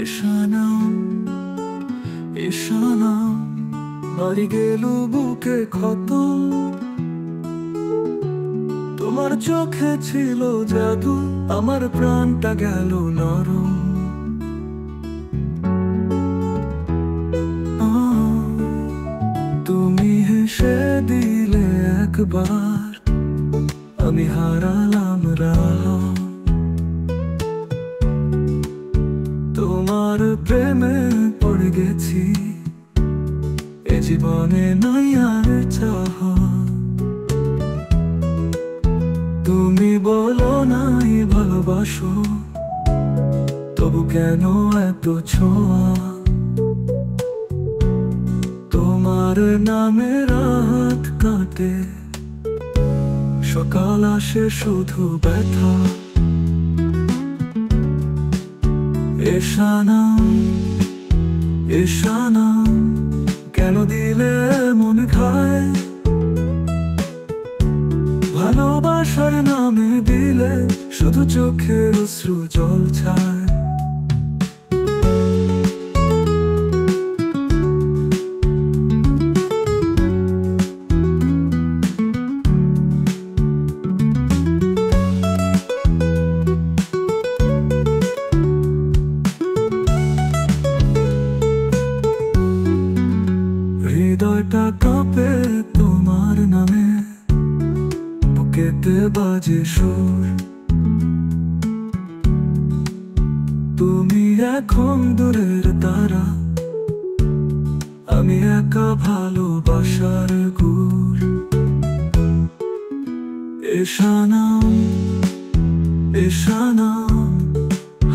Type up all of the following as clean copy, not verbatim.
এশানাম এশানাম হারি গেল বুকে ক্ষত। তোমার চোখে ছিল জাদু, আমার প্রাণটা গেল নরম। তুমি হেসে দিলে একবার, আমি হারালাম রাহ। তোমার প্রেমে পড়ে গেছি, এ জীবনে নাই আর চাহ। তুমি বলো নাই ভালোবাসো, তবু কেন এত ছোঁয়া? তোমার নামে রাত কাটে, সকাল আসে শুধু ব্যথা। এশানাম এশানাম কেন দিলে মন খায়? ভালোবাসার নামে দিলে শুধু চোখের অশ্রু জল ছায়। হৃদয়টা কাঁপে তোমার নামে, বুকেতে বাজে সুর। তুমি এখন দূরের তারা, আমি একা ভালোবাসার গুর। এশানাম এশানাম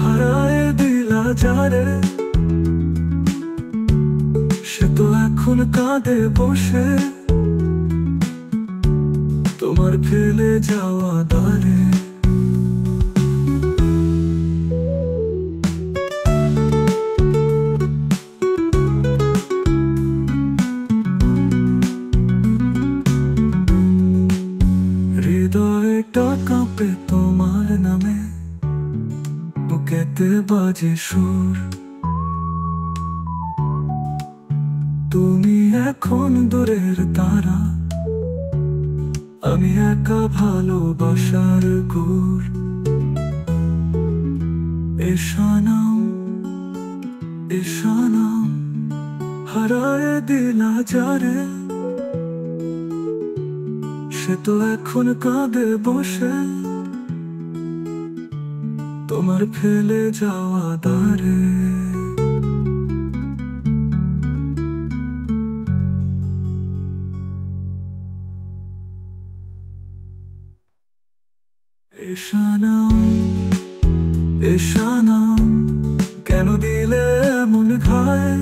হারায় দিলা যারে, সে তো এখন কাঁদে বসে তোমার ফেলে যাওয়া দ্বারে। হৃদয়টা কাঁপে তোমার নামে, বুকেতে বাজে সুর। তুমি এখন দূরের তারা, আমি একা ভালোবাসার গুর। এশানাম এশানাম হারায় দিলা যারে, সে তো এখন কাঁদে বসে তোমার ফেলে যাওয়া দ্বারে। এশানাম এশানাম কেন দিলে মন খায়?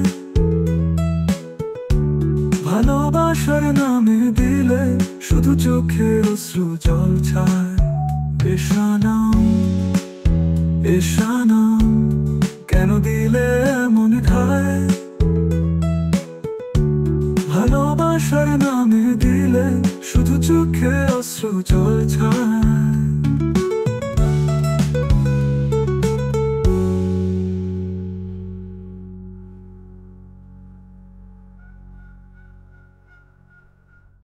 ভালোবাসার নামে দিলে শুধু চোখের অশ্রু জল ছায়। এশানাম এশানাম কেন দিলে মন খায়? ভালোবাসার নামে দিলে শুধু চোখে অশ্রু জল ছায়।